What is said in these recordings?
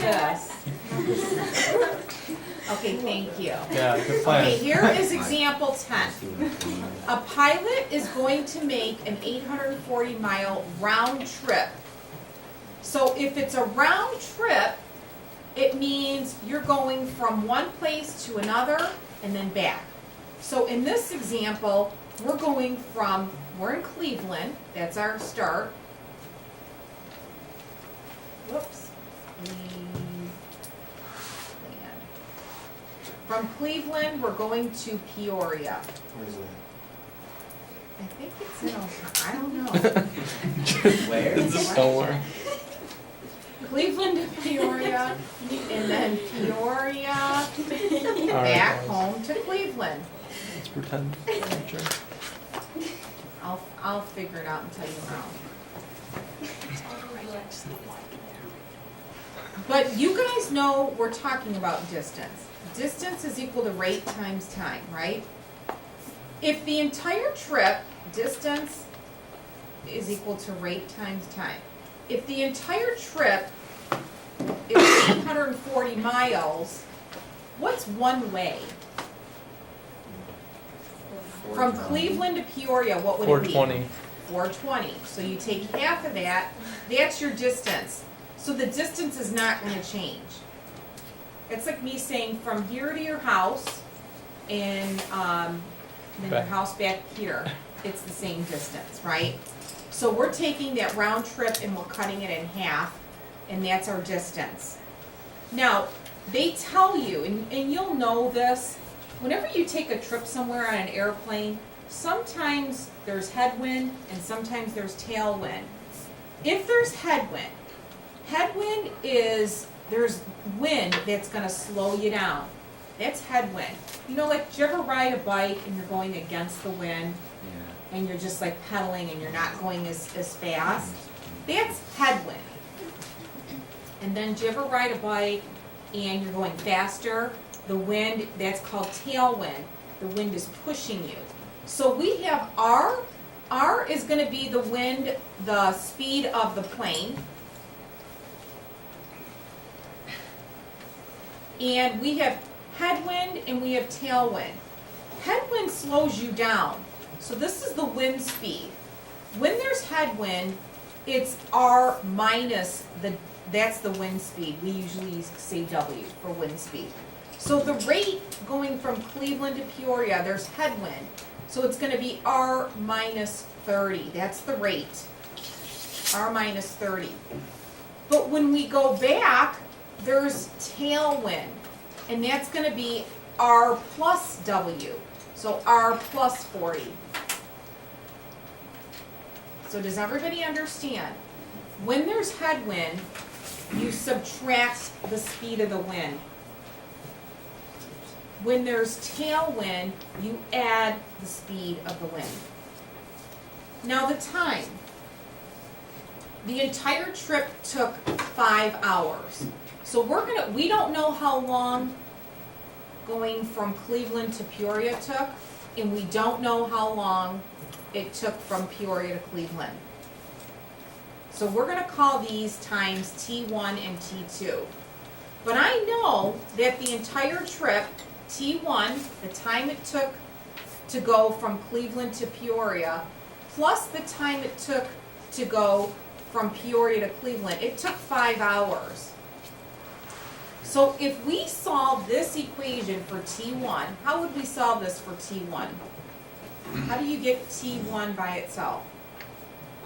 this. Okay, thank you. Yeah, good plan. Okay, here is example 10. A pilot is going to make an 840-mile round trip. So if it's a round trip, it means you're going from one place to another and then back. So in this example, we're in Cleveland, that's our start. Whoops. From Cleveland, we're going to Peoria. Where's that? I think it's in Ohio, I don't know. Where? Is this somewhere? Cleveland to Peoria, and then Peoria, back home to Cleveland. Let's pretend. Sure. I'll figure it out and tell you how. But you guys know we're talking about distance. Distance is equal to rate times time, right? If the entire trip, distance is equal to rate times time. If the entire trip is 840 miles, what's one way? From Cleveland to Peoria, what would it be? 420. 420. So you take half of that, that's your distance. So the distance is not going to change. It's like me saying from here to your house and then your Back. house back here, it's the same distance, right? So we're taking that round trip and we're cutting it in half, and that's our distance. Now, they tell you, and you'll know this, whenever you take a trip somewhere on an airplane, sometimes there's headwind and sometimes there's tailwind. If there's headwind is there's wind that's going to slow you down. That's headwind. You know, like, do you ever ride a bike and you're going against the wind and you're just like pedaling and you're not going as fast? That's headwind. And then do you ever ride a bike and you're going faster? The wind, that's called tailwind. The wind is pushing you. So we have R. R is going to be the wind, the speed of the plane. And we have headwind and we have tailwind. Headwind slows you down. So this is the wind speed. When there's headwind, it's R minus that's the wind speed. We usually say W for wind speed. So the rate going from Cleveland to Peoria, there's headwind. So it's going to be R minus 30. That's the rate. R minus 30. But when we go back, there's tailwind. And that's going to be R plus W. So R plus 40. So does everybody understand? When there's headwind, you subtract the speed of the wind. When there's tailwind, you add the speed of the wind. Now the time. The entire trip took 5 hours. So we don't know how long going from Cleveland to Peoria took, and we don't know how long it took from Peoria to Cleveland. So we're going to call these times T1 and T2. But I know that the entire trip, T1, the time it took to go from Cleveland to Peoria, plus the time it took to go from Peoria to Cleveland, it took 5 hours. So if we solve this equation for T1, how would we solve this for T1? How do you get T1 by itself?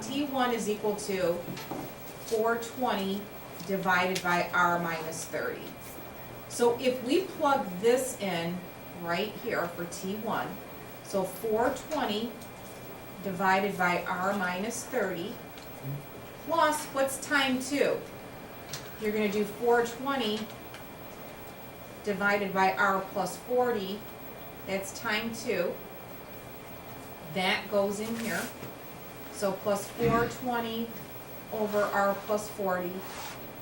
T1 is equal to 420 divided by R minus 30. So if we plug this in right here for T1, so 420 divided by R minus 30, plus what's time 2? You're going to do 420 divided by R plus 40, that's time 2. That goes in here. So plus 420 over R plus 40.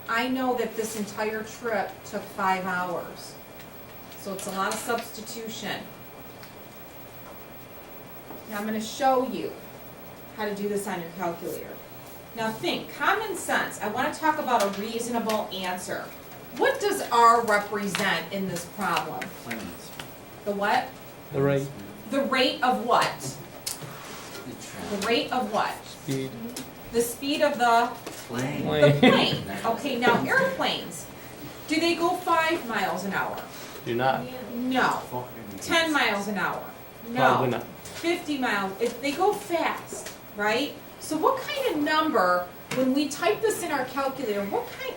I know that this entire trip took 5 hours. So it's a lot of substitution. Now I'm going to show you how to do this on your calculator. Now think, common sense. I want to talk about a reasonable answer. what does R represent in this problem? Planes. The what? The rate, The rate of what? The rate of what? speed, The speed of the Plane. Plane. plane. Okay, now airplanes, do they go 5 miles an hour? do not, No. 10 miles an hour? probably No. not. 50 miles, if they go fast, right? So what kind of number, when we type this in our calculator,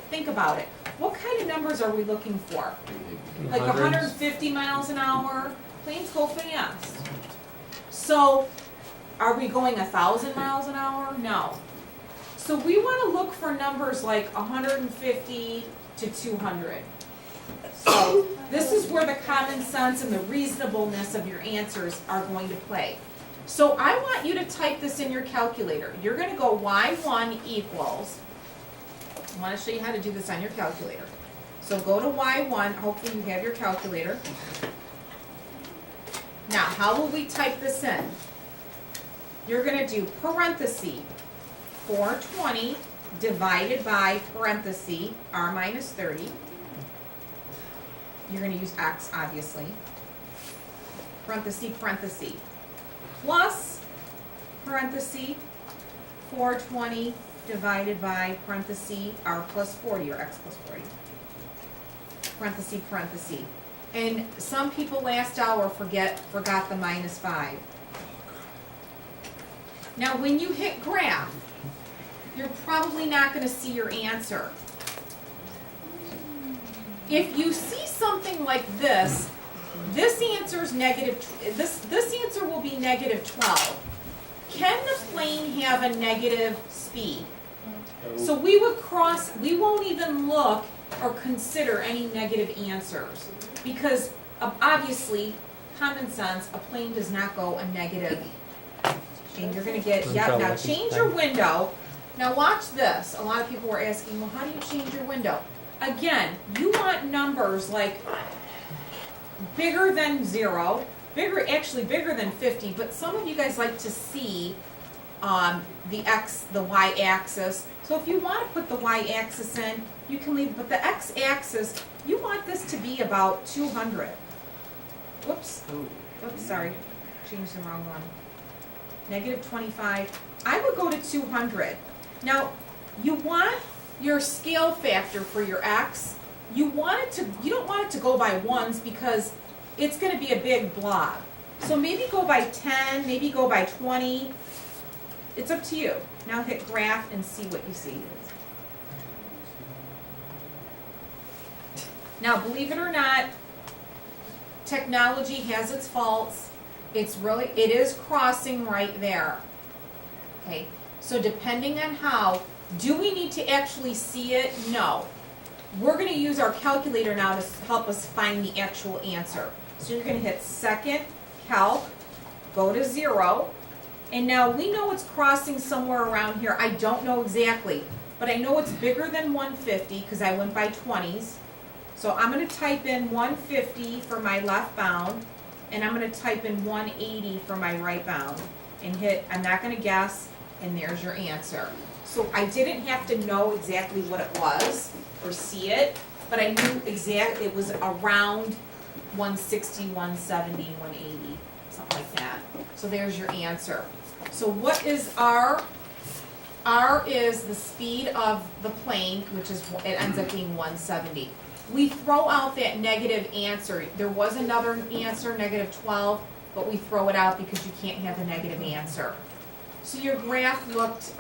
think about it. What kind of numbers are we looking for? In Like hundreds. 150 miles an hour? Planes go fast. So, are we going 1,000 miles an hour? No. So we want to look for numbers like 150 to 200. So this is where the common sense and the reasonableness of your answers are going to play. So I want you to type this in your calculator. You're going to go y1 equals, I want to show you how to do this on your calculator. So go to y1, hopefully you have your calculator. Now, how will we type this in? You're going to do parenthesis 420 divided by parenthesis r minus 30. You're going to use x, obviously. Parenthesis, parenthesis. Plus, parenthesis, 420 divided by parenthesis r plus 40, or x plus 40. Parenthesis, parenthesis. And some people last hour forgot the minus 5. Now, when you hit graph, you're probably not going to see your answer. If you see something like this, this answer is this answer will be negative 12. Can the plane have a negative speed? So we won't even look or consider any negative answers, because obviously, common sense, a plane does not go a negative. And you're gonna get, yeah, now change your window. Now watch this. A lot of people were asking, well, how do you change your window? Again, you want numbers like bigger than 0, actually bigger than 50, but some of you guys like to see the y-axis. So if you want to put the y-axis in, you can leave, but the x-axis, you want this to be about 200. Whoops, sorry, changed the wrong one. Negative 25, I would go to 200. Now, you want your scale factor for your x, you don't want it to go by ones because it's going to be a big blob. So maybe go by 10, maybe go by 20. It's up to you. Now hit graph and see what you see. Now, believe it or not, technology has its faults. It is crossing right there. Okay, so depending on how, do we need to actually see it? No. We're going to use our calculator now to help us find the actual answer. So you're going to hit second, calc, go to 0, and now we know it's crossing somewhere around here. I don't know exactly, but I know it's bigger than 150 because I went by 20s. So I'm going to type in 150 for my left bound, and I'm going to type in 180 for my right bound, and hit, I'm not going to guess, and there's your answer. So I didn't have to know exactly what it was or see it, but I knew exactly it was around 160, 170, 180, something like that. So there's your answer. So what is R? R is the speed of the plane, which is, it ends up being 170. We throw out that negative answer. There was another answer, negative 12, but we throw it out because you can't have a negative answer. So your graph looked,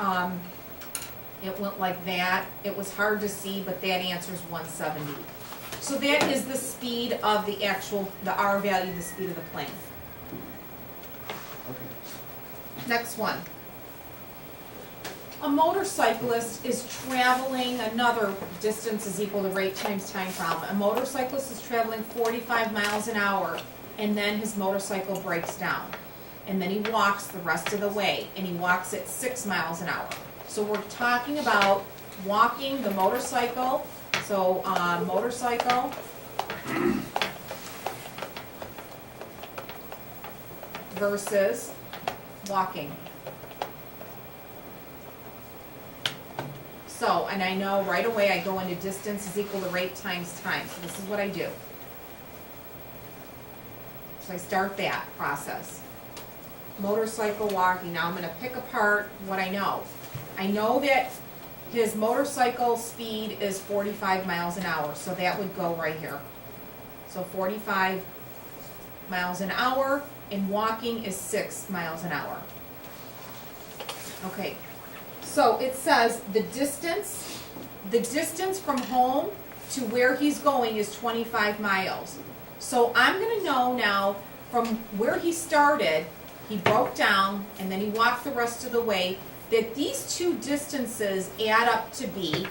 it went like that. It was hard to see, but that answer is 170. So that is the speed of the R value, the speed of the plane. Next one. A motorcyclist is traveling, another distance is equal to rate times time problem. A motorcyclist is traveling 45 miles an hour, and then his motorcycle breaks down. And then he walks the rest of the way, and he walks at 6 miles an hour. So we're talking about walking the motorcycle. So motorcycle versus walking. So, and I know right away I go into distance is equal to rate times time. So this is what I do. So I start that process. Motorcycle walking. Now I'm going to pick apart what I know. I know that his motorcycle speed is 45 miles an hour, so that would go right here. So 45 miles an hour, and walking is 6 miles an hour. Okay, so it says the distance from home to where he's going is 25 miles. So I'm going to know now from where he started, he broke down, and then he walked the rest of the way, that these two distances add up to be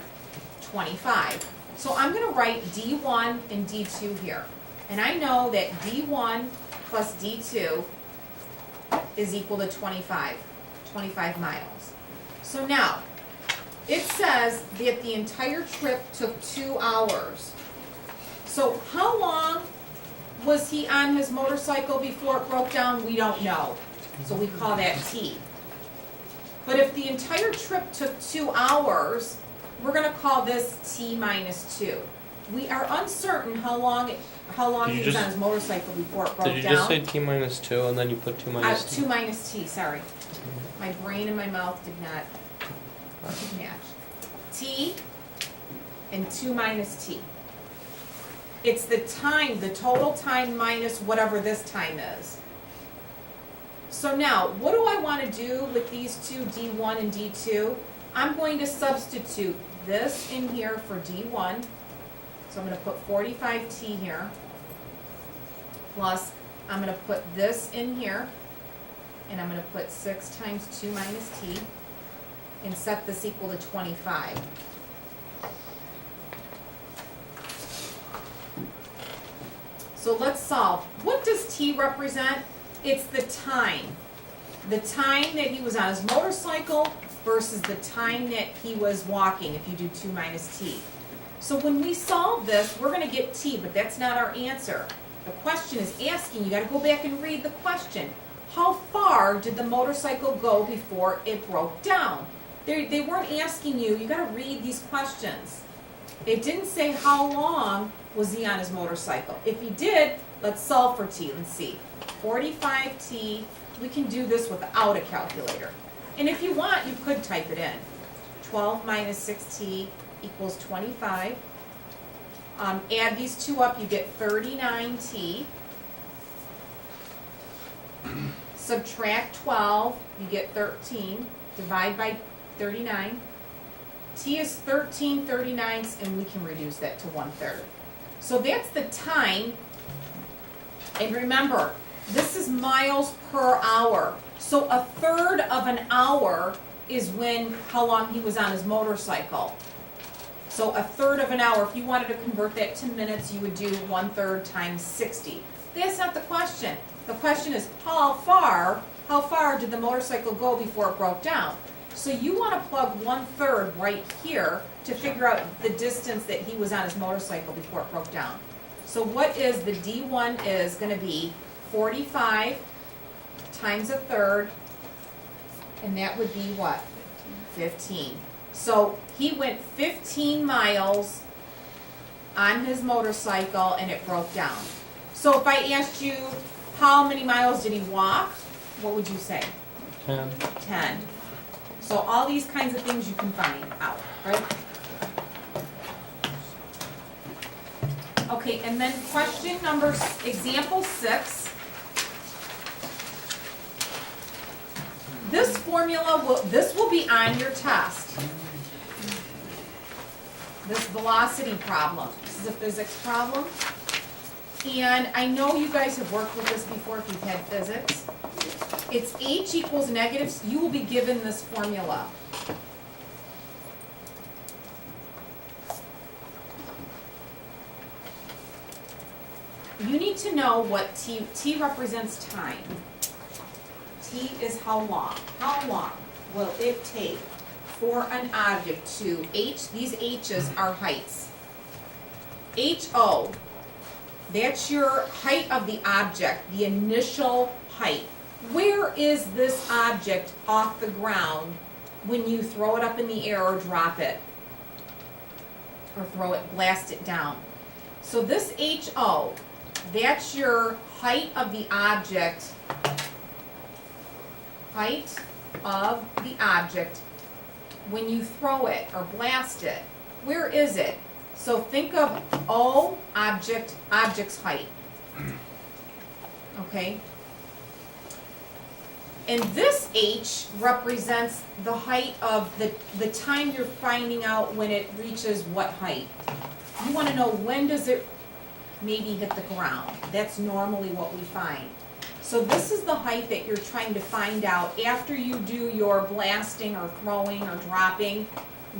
25. So I'm going to write D1 and D2 here. And I know that D1 plus D2 is equal to 25 miles. So now, it says that the entire trip took 2 hours. So how long was he on his motorcycle before it broke down? We don't know. So we call that T. But if the entire trip took 2 hours, we're going to call this T minus 2. We are uncertain how long he was on his motorcycle before it broke down. Did you just say T minus 2 and then you put 2 minus T? 2 minus T, sorry. My brain and my mouth did not match. T and 2 minus T. It's the time, the total time minus whatever this time is. So now, what do I want to do with these two, D1 and D2? I'm going to substitute this in here for D1. So I'm going to put 45T here. Plus, I'm going to put this in here. And I'm going to put 6 times 2 minus T. And set this equal to 25. So let's solve. What does T represent? It's the time. The time that he was on his motorcycle versus the time that he was walking, if you do 2 minus T. So when we solve this, we're going to get T, but that's not our answer. The question is asking, you got to go back and read the question. How far did the motorcycle go before it broke down? They weren't asking you, you got to read these questions. It didn't say how long was he on his motorcycle. If he did, let's solve for T. Let's see. 45T, we can do this without a calculator. And if you want, you could type it in. 12 minus 6T equals 25. Add these two up, you get 39T. Subtract 12, you get 13. Divide by 39. T is 13/39, and we can reduce that to 1/3. So that's the time. And remember, this is miles per hour. So 1/3 of an hour is how long he was on his motorcycle. So 1/3 of an hour, if you wanted to convert that to minutes, you would do 1/3 times 60. That's not the question. The question is how far did the motorcycle go before it broke down? So you want to plug 1/3 right here to figure out the distance that he was on his motorcycle before it broke down. So what is the D1 is going to be 45 times 1/3, and that would be what? 15. So he went 15 miles on his motorcycle and it broke down. So if I asked you how many miles did he walk, what would you say? 10. 10. So all these kinds of things you can find out, right? Okay, and then example 6. This formula will be on your test. This velocity problem. This is a physics problem. And I know you guys have worked with this before if you've had physics. It's h equals negatives. You will be given this formula. You need to know what T represents time. T is how long. How long will it take for an object to these H's are heights. HO, that's your height of the object, the initial height. Where is this object off the ground when you throw it up in the air or drop it? or throw it, blast it down. So this HO, that's your height of the object, when you throw it or blast it. Where is it? So think of O, object's height. Okay? And this H represents the height of the time you're finding out when it reaches what height. You want to know when does it maybe hit the ground. That's normally what we find. So this is the height that you're trying to find out after you do your blasting or throwing or dropping.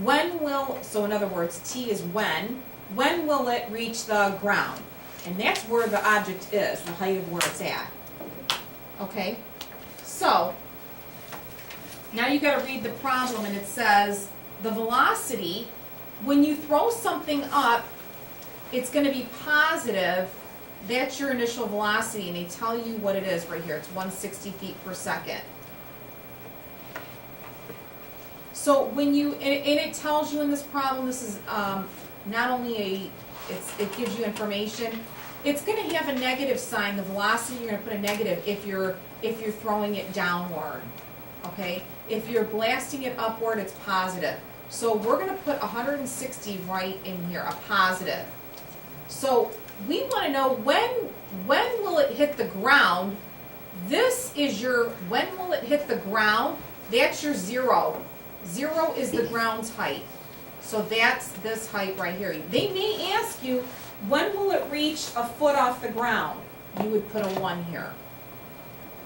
When will, so in other words, T is when will it reach the ground? And that's where the object is, the height of where it's at. Okay? So, now you got to read the problem, and it says the velocity, when you throw something up, it's going to be positive. That's your initial velocity, and they tell you what it is right here. It's 160 feet per second. So when you, and it tells you in this problem, this is not only it gives you information, it's going to have a negative sign. The velocity, you're going to put a negative if you're throwing it downward, okay? If you're blasting it upward, it's positive. So we're going to put 160 right in here, a positive. So we want to know when will it hit the ground. This is your, when will it hit the ground? That's your 0. 0 is the ground's height. So that's this height right here. They may ask you, when will it reach a foot off the ground? You would put a 1 here.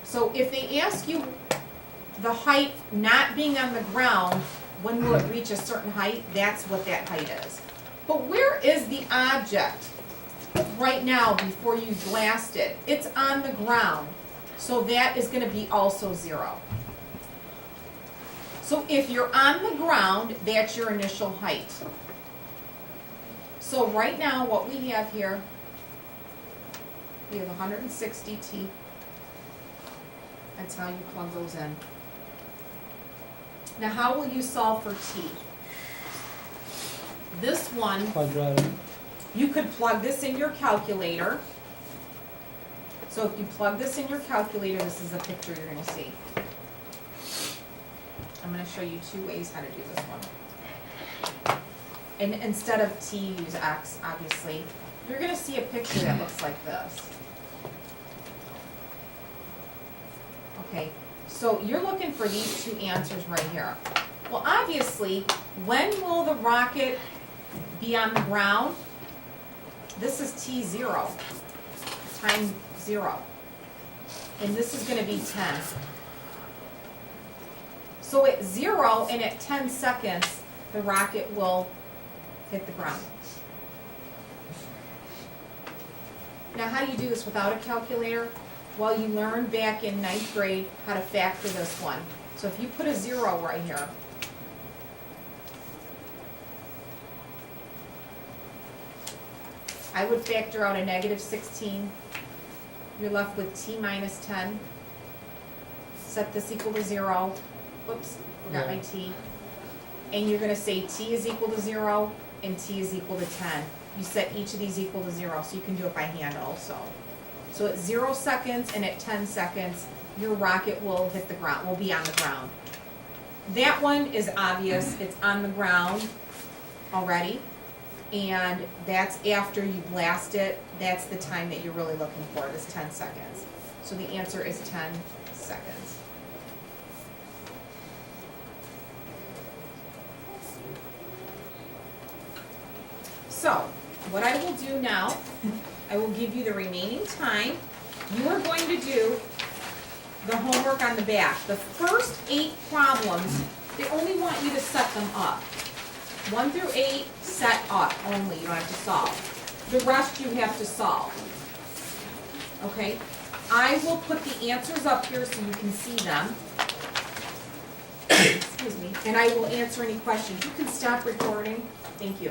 So if they ask you the height not being on the ground, when will it reach a certain height? That's what that height is. But where is the object right now before you blast it? It's on the ground. So that is going to be also 0. So if you're on the ground, that's your initial height. So right now what we have here, we have 160 T. That's how you plug those in. Now how will you solve for T? This one, Quadratic. you could plug this in your calculator. So if you plug this in your calculator, this is a picture you're going to see. I'm going to show you 2 ways how to do this one. And instead of T, use X, obviously. You're going to see a picture that looks like this. Okay, so you're looking for these 2 answers right here. Well, obviously, when will the rocket be on the ground? This is T0, time 0. And this is going to be 10. So at 0 and at 10 seconds, the rocket will hit the ground. Now, how do you do this without a calculator? Well, you learned back in 9th grade how to factor this one. So if you put a 0 right here, I would factor out a -16. You're left with T minus 10. Set this equal to 0. Oops, forgot my T. And you're going to say T is equal to 0 and T is equal to 10. You set each of these equal to 0, so you can do it by hand also. So at 0 seconds and at 10 seconds, your rocket will hit the ground, will be on the ground. That one is obvious. It's on the ground already. And that's after you blast it. That's the time that you're really looking for, this 10 seconds. So the answer is 10 seconds. So, what I will do now, I will give you the remaining time. You are going to do the homework on the back. The first 8 problems, they only want you to set them up. 1 through 8, set up only, you don't have to solve. The rest you have to solve. Okay? I will put the answers up here so you can see them. Excuse me. And I will answer any questions. You can stop recording. Thank you.